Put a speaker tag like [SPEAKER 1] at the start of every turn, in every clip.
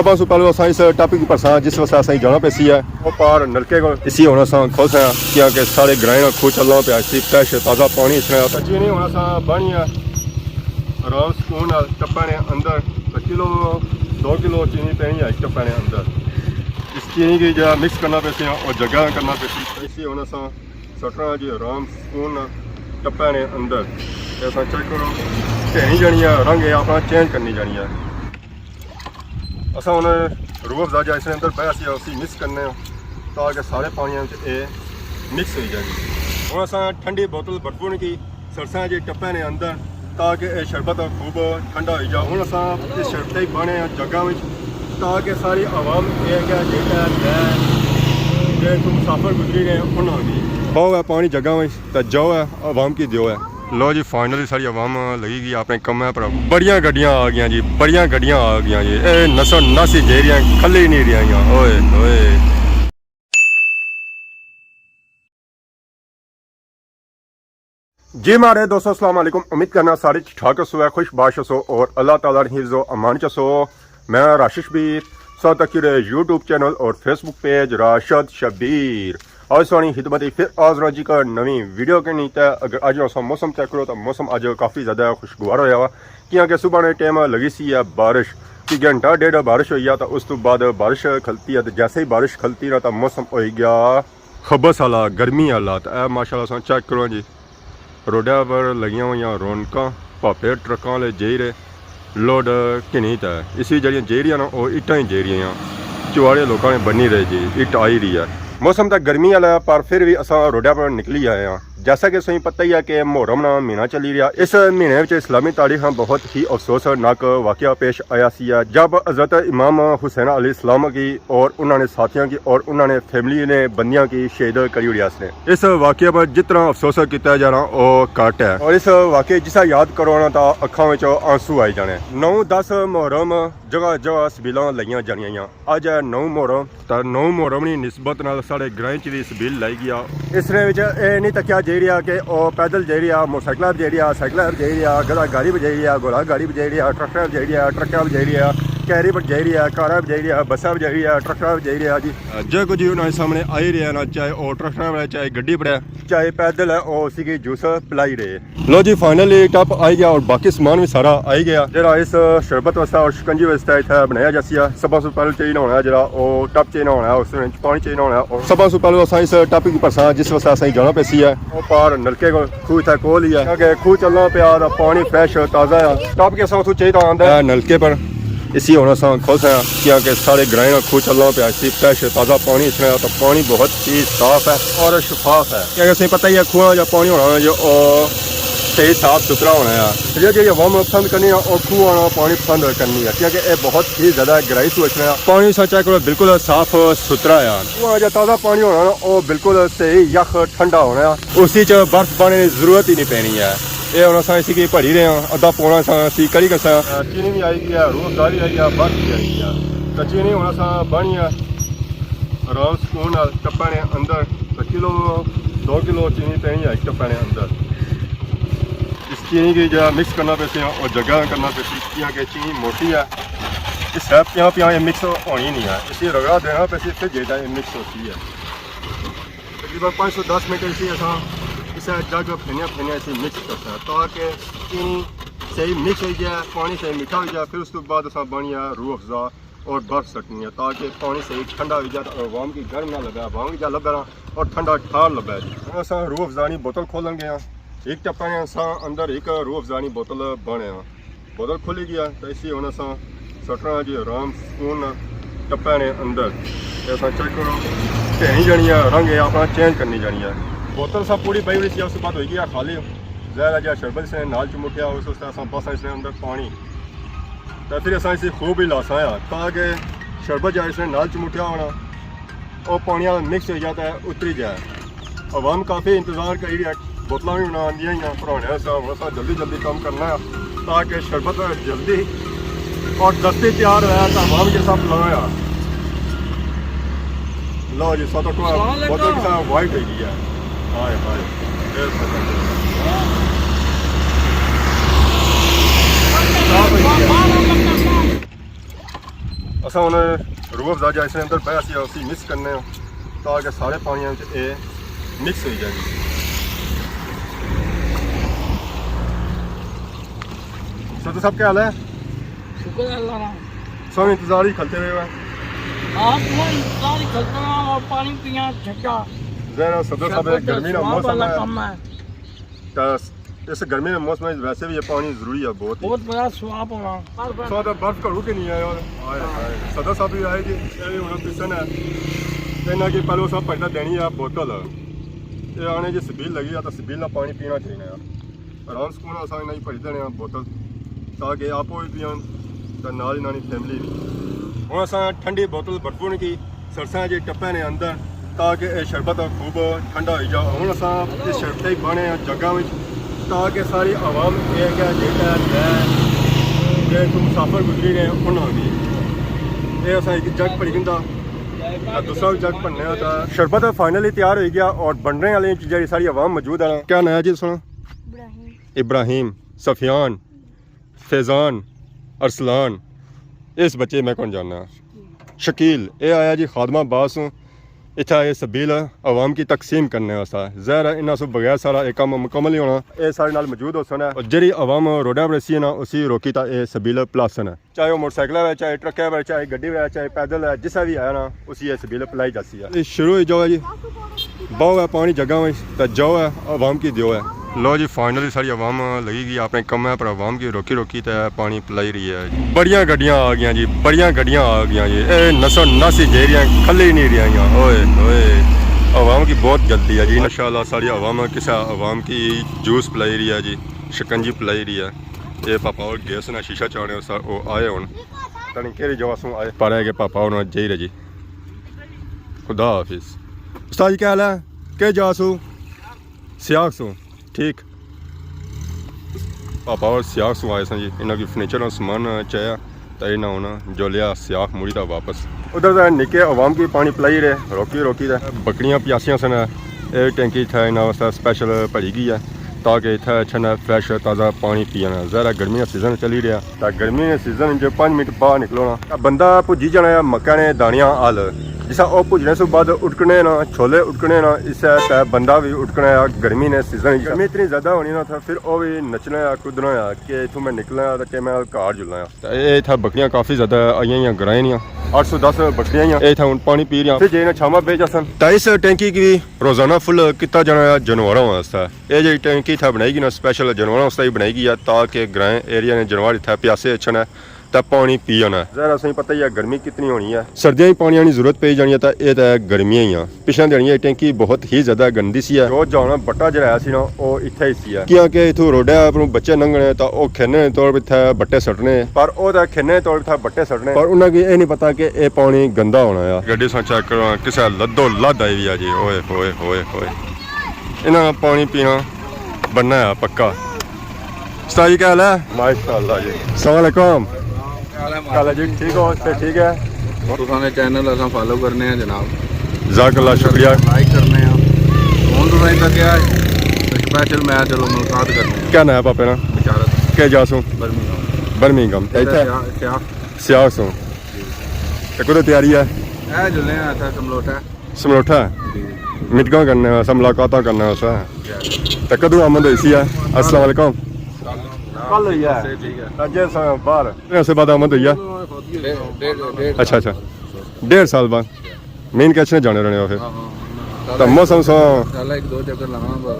[SPEAKER 1] सब से पहले असा इस टॉपिक पर जिस वक्त असा जाना पैसी है वो पार नलके को इसी होना सा खुश है क्योंकि सारे ग्राइन खूह चलना पे फ्रैश ताज़ा पानी इसने चीनी होना सा बनी है आराम सुकून टप्पा ने अंदर किलो 2 किलो चीनी पैनी है टप्पा ने अंदर इस चीनी की जो मिक्स करना पैसी और जगह करना पैसी इसी होना सा सटना जी आराम सुकून टप्पा ने अंदर ऐसा चेक करो ढेनी जानी है रंग अपना चेंज करनी जानी है असा हूँ रूह अफजा जो इसने अंदर पाया उसी मिक्स करने ताकि सारे पानियों मिक्स हो जाए हूँ असा ठंडी बोतल भरपूर की सरसा जी टप्पे ने अंदर ताकि यह शरबत खूब ठंडा हो जाए हूँ असा इस शरबत ही बने जगह में ताकि सारी आवाम मुसाफिर गुजरी गए उन्होंने पाओ है पानी जगह में तो जाओ है आवाम की दो है लो जी फाइनली सारी आवाम लगेगी अपने कम पर बड़िया गड्डियाँ आ गई जी बड़िया गड्डियाँ आ गई जी ये नसो नसी जे रही खली नहीं रही ओए ओए जी मारे दोस्तों अस्सलाम वालेकुम उम्मीद करना सारे ठीक ठाक सो है खुश बाश सो और अल्लाह ताला हिफ्ज़ो अमान चसो मैं राशिद शबीर साथ यूट्यूब चैनल और फेसबुक पेज राशिद शबीर आज सोनी खिदमत फिर आज जी का नवी वीडियो के नीचे अगर अज मौसम चेक करो तो मौसम अज काफ़ी ज़्यादा खुशगवार होया वा क्योंकि सुबह ने टाइम लगी सी है बारिश कि घंटा डेढ़ बारिश हुई है तो उस तो बाद बारिश खलती है तो जैसे ही बारिश खलती ना तो मौसम हो गया खबस वाला गर्मी वाला तो माशाल्लाह चेक करो जी रोडा पर लगिया हुई रौनक भापे ट्रकों वाले जेरे लोड घनीत है इसी जड़ियाँ जेरियाँ ना वो इट्टा ही जेरियाँ चुवाड़े लोगों ने बनी रहे जी इट आई रही है मौसम तो गर्मी वाला पर फिर भी असा रोडा पर निकली आए हैं जैसा कि सही पता ही है कि मुहर्रम ना महीना चली रहा इस महीने में इस्लामी तारीख बहुत ही अफसोसनाक वाक़या पेश आया सी जब हज़रत इमाम हुसैन अलैहिस्सलाम की और उन्होंने साथियों की और उन्होंने फैमिली ने बंदियां की शहीद करी हुई ने इस वाक़े पर जितना अफसोस किया जाना वो घट है और इस वाक़े जिसा याद करवाना तो अखा में आंसू आई जाने 9-10 मुहर्रम जगह जगह सबीलां लाइया जानियां अज है 9 मुहर्रम तो 9 मुहर्रम की निस्बत नाल साढ़े ग्रां च भी सबील लाई गया इसने नहीं तकिया जे रहा कि पैदल जे रहा मोटरसाइकिल पर जे रहा साइकिल पर जे रहा गधा गाड़ी पर जे रहा घोड़ा गाड़ी पर जे रहा ट्रैक्टर पर जे रहा ट्रक पर जे रहा कैरी पर जे रहा कारा पर जे रहा बसा पर जे रहा ट्रैक्टर पर जे रहा जी जो कुछ उन्होंने सामने आई रहा ना चाहे वो ट्रैक्टर है चाहे गड्डी पर है चाहे पैदल है और उसी की जूस पिलाई रहे लो जी फाइनली टप आई गया और बाकी सामान भी सारा आई गया जरा इस शरबत वास्ते और शिकंजी वास्ते इतना बनाया जैसी सब से पहले चाहिए होना जरा वो टप चाहिए होना उस पानी चाहिए होना और सब से पहले असा इस टॉपिक पर जिस वास्ते असा जाना पैसी है वो पार नलके को खूह था कोल ही है क्योंकि खूह चलना पिया पानी फ्रैश ताज़ा है टप के असा चाहिए आता है नलके पर इसी होना सा खुश है क्योंकि सारे ग्राइन खूह चलना पे फ्रैश ताज़ा पानी इसमें तो पानी बहुत ही साफ है और शफाफ है क्योंकि सही पता ही है खूह जो पानी होना जो सही साफ सुथरा होना है जी आवाम पसंद करनी है और खूह आना पानी पसंद करनी है क्योंकि ये बहुत ही ज़्यादा गहराई से इसमें पानी सा चेक करो बिल्कुल साफ सुथरा है खूह जो ताज़ा पानी होना ना वो बिल्कुल सही यख ठंडा होना है उसी च बर्फ पाने की जरूरत ही नहीं पैनी है ये हम असा इसी की भरी रहे हैं अद्धा पौना सा असी करी कसा चीनी भी आई गया रूह गाड़ी आई गया बर्फ भी आई गया तो चीनी होना सा बनी है आराम सुकून टप्पा ने अंदर तो किलो 2 किलो चीनी पैनी है टप्पा ने अंदर इस चीनी की जो मिक्स करना पैसे और जगह करना पैसे क्योंकि चीनी मोटी है इस सब यहाँ पे मिक्स होनी नहीं है इसी रगड़ा देना पैसे फिर जेटा मिक्स होती है तकरीबन 510 मिनट इसी ऐसा इसे जग फेनिया इसे मिक्स करता है ताकि चीनी सही मिक्स हो जाए पानी सही मीठा हो जाए फिर उसके बाद असा बनिया रूह अफजा और बर्फ सटनी है ताकि पानी सही ठंडा हो जाए और आवाम की गर्म ना लगे आवाम की जा लगे और ठंडा ठार लगे असा रूह अफजानी बोतल खोलन गया एक टप्पा ने असा अंदर एक रूह अफजानी बोतल बने बोतल खुली गया तो इसी होने सा सटना जी आराम सुकून टप्पे ने अंदर ऐसा चेक करो ढेनी जानी है रंग अपना चेंज करनी जानी है बोतल सब पूरी पई हुई थी उसके बाद होगी खाली जहरा जहा शरबत से नाल चमुटिया उस बस इसने अंदर पानी तो फिर असा इसे खूब ही लासा है ताकि शरबत जहाँ इसने नाल चमुटिया होना और पानी मिक्स हो जाता है उतरी जाए अवाम काफ़ी इंतज़ार करी है बोतल भी बना दी भराने सा जल्दी जल्दी काम करना है ताकि शरबत जल्दी और दस्ती तैयार होया तो अवाम के साथ लगाया लो जी सौ बोतल के साथ वाइट हो गई है हाय हाय ਅਸਾਂ ਹੁਣ ਰੂਹ ਅਫਜ਼ਾ ਜਾਂ ਇਸ ਦੇ ਅੰਦਰ ਪਿਆ ਸੀ ਅਸੀਂ ਮਿਕਸ ਕਰਨੇ ਆ ਤਾਂ ਕਿ ਸਾਰੇ ਪਾਣੀਆਂ ਵਿੱਚ ਇਹ ਮਿਕਸ ਹੋ ਜਾਏ। सदर साहब क्या हाल है?
[SPEAKER 2] शुक्र है अल्लाह का।
[SPEAKER 1] सब इंतजार ही खलते हुए
[SPEAKER 2] आप इंतजार ही खलते हैं और पानी पिया छक्का
[SPEAKER 1] जरा सदर साहब गर्मी का मौसम
[SPEAKER 2] है
[SPEAKER 1] तो इस गर्मी के मौसम में वैसे भी ये पानी जरूरी है बहुत
[SPEAKER 2] बड़ा स्वाब होना।
[SPEAKER 1] स्वाद बर्फ का रुक ही नहीं आया और सदर साहब भी आए जी पिसन है इन्हें कि पहले सब पैसा देनी है बोतल ये आने जी सबील लगी है तो सबील का पानी पीना चाहिए आराम सुकून असा इन्हें भरी देने बोतल ताकि आपो भी पीन तो नाल इन्हों की फैमिली भी हूँ असा ठंडी बोतल बर्फू की सरसा जे टप्पे ने अंदर ताकि यह शरबत खूब ठंडा हो जाए। हूँ असा इस शरबत ही पाने जगह में ताकि सारी आवाम एक जे मुसाफिर गुजरी ने उन्होंने भी ये असा एक जग भरी दिता दूसरा भी जग भरने तो शरबत फाइनली तैयार हो गया और बनने वाली जी सारी आवाम मौजूद है। क्या नाम है जी सुनो? इब्राहिम, सफियान, फैज़ान, अरसलान, इस बच्चे मैं कौन जानना शकील ये आया जी खादमा बास इतना ये सबील आवाम की तकसीम करने वास्ता ज़ाहिर है इन्होंने बगैर सारा एक काम मुकम्मल ही होना ये सारे नाल मौजूद हो सन और जी आवाम रोडा पर रसी है ना उसी रोकी तो ये सबील प्लासन है चाहे वो मोटरसाइकिल है चाहे ट्रक है चाहे गड्डी है चाहे पैदल है जिसा भी आया ना उसी ये सबील पिलाई जाती है। शुरू हो जाओ जी बहु है पानी जगह में तो जाओ है आवाम की दियो है। लो जी फाइनली सारी आवाम लगी गई अपने कम है पर आवाम की रोकी रोकी तो पानी पिलाई रही है। बड़ियाँ गड्डियाँ आ गई जी बड़ियाँ गड्डियाँ आ गई जी ये नसो नस ही दे रही खली नहीं रही ओए ओए आवाम की बहुत जल्दी है जी माशाल्लाह सारी आवाम किसी आवाम की जूस पिलाई रही है जी शिकंजी पिलाई रही है। ये पापा और गैस ने शीशा चाड़े वो आए हूँ तनी कि जवासों आए पर है कि पापा और जी रहे जी खुदा हाफिज। उस्ताद जी क्या हाल है के जासू सियाक सू ठीक पापा और सियाक सू आए सन जी इन्हों की फर्नीचर और समान चाहिए तो इन्हें हूँ जो लिया सियाक मुड़ी था वापस उधर निके आवाम की पानी पिलाई रहे रोकी रोकी बकरियां प्यासियां सन ये टैंकी इतना इन्होंने वास्ते स्पैशल भरी गई है ताकि इतना अच्छा ना फ्रैश ताज़ा पानी पीना ज़रा गर्मी का सीजन चली रहा तो गर्मी के सीजन जो 5 मिनट बाहर निकलो ना बंदा भुजी जाना मक्का ने दानियां आल जिसा वो भुजने से बाद उड़कने ना छोले उड़कने ना इससे तय बंदा भी उड़कना है गर्मी ने सीजन गर्मी इतनी ज़्यादा होनी ना था फिर वो भी नचना है कूदना है कि इतों मैं निकलना है कि मैं घर जुलना तो ये था बकरियां काफ़ी ज़्यादा आई ग्राएं नहीं 810 बकरियां ये था पानी पी रही फिर जे छावा बेच सन तो इस टैंकी की रोजाना फुल किया जाना है जानवरों वास्ते ये जी टैंकी इतना बनाई ना स्पैशल जानवरों वास्ते ही बनाई है ताकि ग्राएं एरिया ने जानवर इतना प्यासे अच्छे है तो पानी पी जाना ज़रा सही पता ही है गर्मी कितनी होनी है सर्दियों ही पानी की जरूरत पी जानी है तो ये तो गर्मियां ही पिछले दिहाड़ियां टैंकी बहुत ही ज़्यादा गंदी सी है रोज जाना बट्टा जराया सी ना वो इत्थे ही सी है क्योंकि इतों रोडा पर बच्चे लंघने तो वो खेने तौर पर इत्थे बट्टे सट्टने पर वो खेने तौर पर बट्टे सट्टने पर उन्हें ये नहीं पता कि यह पानी गंदा होना है। गड्डी से चेक करो किसी लद्दो लद आई भी है जी ओए होए होए होए इन्होंने पानी पीना बनना है पक्का। उस्ताद जी क्या हाल है? माशाअल्लाह जी अस्सलाम वालेकुम जी ठीक हो ठीक है
[SPEAKER 3] तुसाने चैनल असा फॉलो करने हैं जनाब
[SPEAKER 1] जज़ाकल्लाह शुक्रिया
[SPEAKER 3] लाइक करने हैं फोन तुसाने का क्या है स्पेशल मैं चलो मुलाकात करने
[SPEAKER 1] क्या नाम है पापे ना
[SPEAKER 3] बिचारत
[SPEAKER 1] के जासू बर्मिंघम सियाक सू कदों तैयारी है
[SPEAKER 3] ए जुलने आता समलोटा
[SPEAKER 1] समलोठा मिटगा करने मुलाकात करने तो कदों आमद हुई सी है? अस्सलाम वालेकुम कल हुई है अजय बाहर उसके बाद आमद हुई है अच्छा अच्छा 1.5 साल बाद मेन कैच ने जाने रहने फिर तो मौसम सो
[SPEAKER 3] एक दो चक्कर लगा पर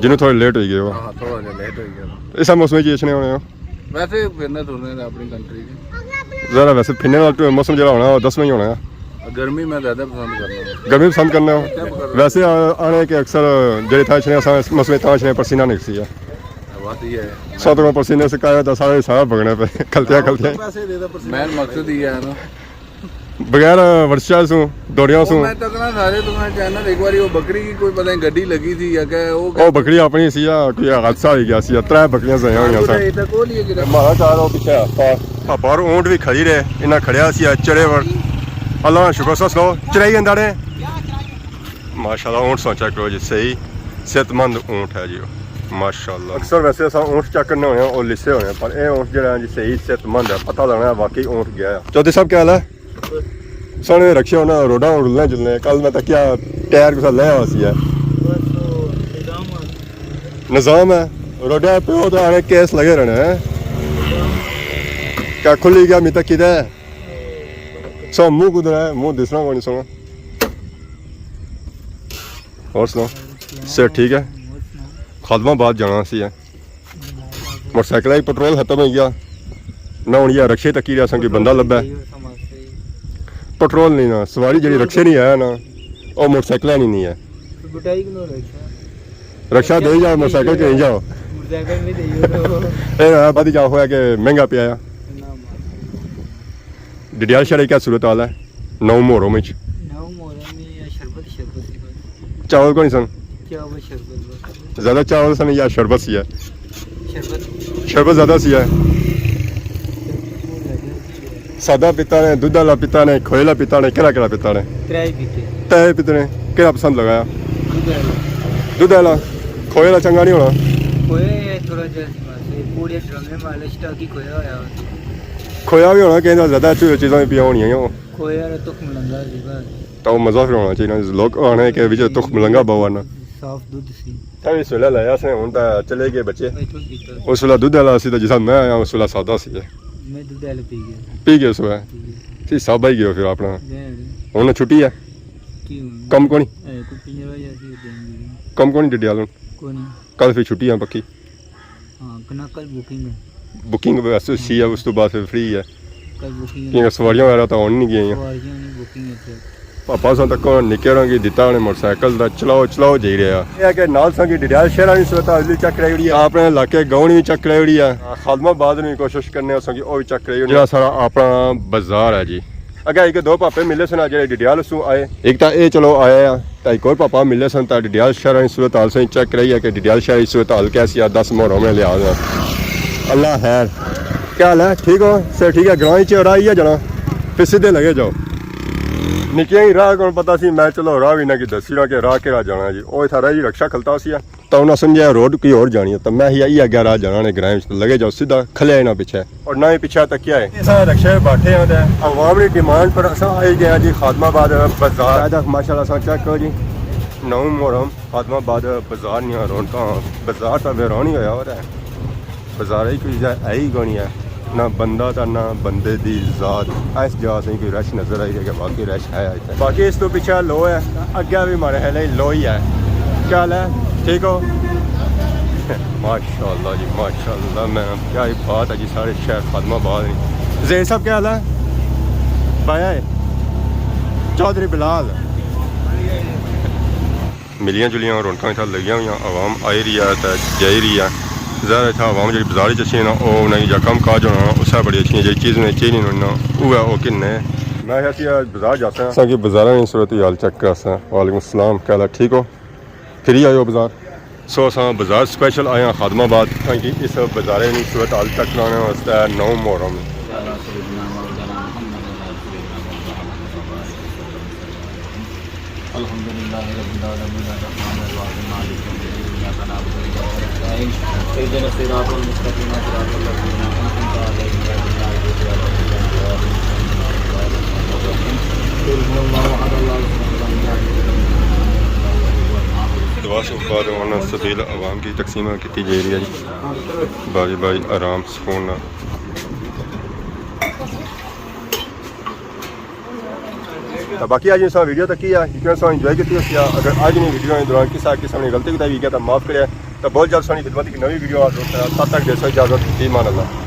[SPEAKER 1] जिन्हों थोड़े लेट हो गए वो
[SPEAKER 3] थोड़ा लेट हो गया
[SPEAKER 1] इस मौसम में जश्न होने
[SPEAKER 3] वैसे फिरने तुरने अपनी कंट्री
[SPEAKER 1] ज़रा वैसे फिरने वाला मौसम जो होना 10 में ही होना है
[SPEAKER 3] गर्मी में ज़्यादा पसंद करना
[SPEAKER 1] गर्मी पसंद करने हो वैसे आने के अक्सर जेडे था मौसम था पसीना निकसी है सौ पसीने से कहा था सारे सारा भगने पे खलते
[SPEAKER 3] मैं मकसद ही है ना
[SPEAKER 1] बगैर वर्षा सू दौड़िया सू
[SPEAKER 3] मैं तक ना सारे तुम्हारे चैनल एक बार वो बकरी की कोई पता नहीं गड्डी लगी थी या क्या
[SPEAKER 1] वो बकरी अपनी सी कोई हादसा हो गया सी 3 बकरियां सही हुई सन मारा चार वो पीछे पापा और ऊंट भी खड़ी रहे इन्हें खड़िया सी चढ़े वर अल्लाह शुक्र सो चढ़ाई अंदा ने माशाल्लाह ऊंट सोचा करो जी सही सेहतमंद ऊंट है जी ਮਾਸ਼ਾਅੱਲਾ ਅਕਸਰ ਵੈਸੇ ਅਸਾਂ ਊਂਠ ਚੱਕਣੇ ਹੋਏ ਆ ਉਹ ਲਿਸੇ ਹੋਏ ਆ ਪਰ ਇਹ ਊਂਠ ਜਿਹੜਾ ਜੀ ਸਹੀ ਸਿਹਤਮੰਦ ਹੈ ਪਤਾ ਲੱਗਣਾ ਵਾਕਈ ਊਂਠ ਗਿਆ ਆ ਚੌਧਰੀ ਸਾਹਿਬ ਕੀ ਹਾਲ ਹੈ ਸੋਹਣੇ ਰੱਖਿਆ ਉਹਨਾਂ ਰੋਡਾਂ ਉੜਨੇ ਜੁਲਨੇ ਕੱਲ ਮੈਂ ਤਾਂ ਕਿਹਾ ਟਾਇਰ ਕੁਛ ਲੈ ਆਇਆ ਸੀ ਨਿਜ਼ਾਮ ਹੈ ਰੋਡਾਂ ਪਿਓ ਤਾਂ ਆਣੇ ਕੇਸ ਲਗੇ ਰਹਿਣੇ ਹੈ ਕਿਆ ਖੁੱਲੀ ਗਿਆ ਮੀ ਤਾਂ ਕਿਦਾ ਸੋ ਮੂੰਹ ਕੁਦਰਾ ਮੂੰਹ ਦਿਸਣਾ ਕੋਈ ਨਹੀਂ ਸੋਣਾ ਹੋਰ ਸੁਣਾਓ ਸਿਰ ਠੀਕ ਹੈ ਖਾਦਮਾਬਾਦ ਜਾਣਾ ਸੀ ਮੋਟਰਸਾਈਕਲ ਦਾ ਪੈਟਰੋਲ ਖਤਮ ਹੋ ਗਿਆ ਨਾ ਹੁਣ ਯਾਰ ਰਕਸ਼ੇ ਤੱਕ ਹੀ ਰਿਹਾ ਸੰਗੀ ਬੰਦਾ ਲੱਭਾ ਪੈਟਰੋਲ ਨਹੀਂ ਨਾ ਸਵਾਰੀ ਜਿਹੜੀ ਰਕਸ਼ੇ ਨਹੀਂ ਆਇਆ ਨਾ ਉਹ ਮੋਟਰਸਾਈਕਲਾਂ ਨਹੀਂ ਹੈ ਰਕਸ਼ਾ ਦੇ ਜਾਓ ਮੋਟਰਸਾਈਕਲ ਤੇ ਨਹੀਂ ਜਾਓ ਇਹ ਬਾਦੀ ਜਾ ਹੋਇਆ ਕਿ ਮਹਿੰਗਾ ਪਿਆ ਆ ਡਿਡਿਆਲ ਸ਼ਹਿਰ ਕੀ ਸੂਰਤ ਹਾਲ ਹੈ ਨੌ ਮੋਹਰੋਂ ਵਿੱਚ चावल को नहीं सन ज्यादा चावल सन या शरबत सी है शरबत ज्यादा सी है सादा पीता ने दूध वाला पीता ने खोए वाला पीता ने केड़ा पीता ने तय पीते ने केड़ा पसंद लगाया दूध वाला खोए वाला चंगा नहीं होना खोया भी होना कहना ज्यादा चीज़ों में पिया होनी तो मज़ा फिर होना चाहिए लोग आने के विच तुख मलंगा बवाना
[SPEAKER 2] साफ दूध सी
[SPEAKER 1] इस वेले लाया से हुन ता चले गए बच्चे उस वेला दूध वाला सी तो जिसा मैं आया उस वेला सादा सी
[SPEAKER 2] मैं दूध वाला पी गया
[SPEAKER 1] सो है सी साबा ही गयो फिर अपना हुन छुट्टी है कम कोनी कम कोनी डिडियाल कल फिर छुट्टी है पक्की
[SPEAKER 2] हां कल
[SPEAKER 1] बुकिंग वैसे सी है उस तो बाद फिर फ्री है
[SPEAKER 2] कल बुकिंग
[SPEAKER 1] कि सवारियां वगैरह तो होनी नहीं गई
[SPEAKER 2] सवारियां नहीं बुकिंग है
[SPEAKER 1] ਪਾਪਾ ਸਾਂ ਤੱਕ ਨਿੱਕੇ ਰੰਗੀ ਦਿੱਤਾ ਉਹਨੇ ਮੋਟਰਸਾਈਕਲ ਦਾ ਚਲਾਓ ਜਾਈ ਰਿਹਾ ਇਹ ਹੈ ਕਿ ਨਾਲ ਸੰਗੀ ਡਿਡਿਆਲ ਸ਼ਹਿਰਾਂ ਦੀ ਸਵਤਾ ਅਜਲੀ ਚੱਕ ਰਹੀ ਹੋਈ ਆ ਆਪਣੇ ਇਲਾਕੇ ਗਾਉਣੀ ਵੀ ਚੱਕ ਰਹੀ ਹੋਈ ਆ ਖਾਦਮਾਬਾਦ ਨੂੰ ਵੀ ਕੋਸ਼ਿਸ਼ ਕਰਨੇ ਸੰਗੀ ਉਹ ਵੀ ਚੱਕ ਰਹੀ ਹੋਈ ਜਿਹੜਾ ਸਾਰਾ ਆਪਣਾ ਬਾਜ਼ਾਰ ਹੈ ਜੀ ਅੱਗੇ ਇੱਕ ਦੋ ਪਾਪੇ ਮਿਲੇ ਸਨ ਜਿਹੜੇ ਡਿਡਿਆਲ ਤੋਂ ਆਏ ਇੱਕ ਤਾਂ ਇਹ ਚਲੋ ਆਏ ਆ ਤਾਂ ਇੱਕ ਹੋਰ ਪਾਪਾ ਮਿਲੇ ਸਨ ਤਾਂ ਡਿਡਿਆਲ ਸ਼ਹਿਰਾਂ ਦੀ ਸਵਤਾ ਹਾਲ ਸੇ ਚੱਕ ਰਹੀ ਹੈ ਕਿ ਡਿਡਿਆਲ ਸ਼ਹਿਰ ਦੀ ਸਵਤਾ ਹਾਲ कैसी है 10 मोहरों में लिहाज है अल्लाह खैर क्या हाल है ठीक हो सर ठीक है ग्रां च राह ही है जाना फिर सीधे लगे जाओ निक्कियां ही राह को पता सी मैं चलो राह भी ना कि दसी ना कि राह केड़ा जाना जी वो थारा जी रक्षा खलता सी तो उन्हें समझा रोड की और जानी है तो मैं ही अगे राह जाना ने ग्राम च लगे जाओ सीधा खले ना पीछे और ना ही पीछे तक क्या है रक्षा बैठे हैं अवाम की डिमांड पर असा आई गया जी खादमाबाद बाजार माशाल्लाह सा चेक करो जी 9 मुहर्रम खादमाबाद बाजार नहीं रौनक बाजार तो वेरान ही होया हो रहा है बाजार ही कोई है ही कोनी है ना बंदा था ना बंदे दी जात इस जगह से कोई रश नजर आई है कि बाकी रश है इतने बाकी इस तो पीछे लो है अगे भी मारे है लो ही है क्या हाल है ठीक हो माशाल्लाह जी माशाल्लाह मैं क्या ही बात है जी सारे शहर खादमाबाद नहीं ज़ेर साहब क्या हाल है पाया है चौधरी बिलाल मिलियां जुलियां रौनक इतना लगियां हुई आवाम आई रही है तो जाई रही है ज़्यादा इतना आवाम जी बाजार अच्छी ना वो नहीं जा कम काज होना उससे बड़ी अच्छी जी चीज़ नहीं चाहिए नहीं वो है वो किन्ने मैं बाजार जाते हैं कि बाजार की सूरत हाल चेक कर वालेकुम अस्सलाम क्या हाल ठीक हो फ्री आयो बाजार सो अस बाजार स्पेशल आए हैं खादमाबाद कि इस बाजार की सूरत हाल चेक कराने वास्ते 9 मुहर्रम
[SPEAKER 2] इहदिना सिरातल मुस्तकीम सिरातल लज़ीना अनअमता अलैहिम
[SPEAKER 1] सबील आवाम की तकसीम की जा रही है जी बाजी आराम सुकून तो बाकी अज इस वीडियो तक ही इंजॉय की अगर अज नहीं वीडियो के दौरान किसी किस्म की गलती बताई गया तो माफ़ करे तो बहुत जल्द सारी खिदमत की नवी वीडियो तब तक दे इजाजत ईमान अल्लाह।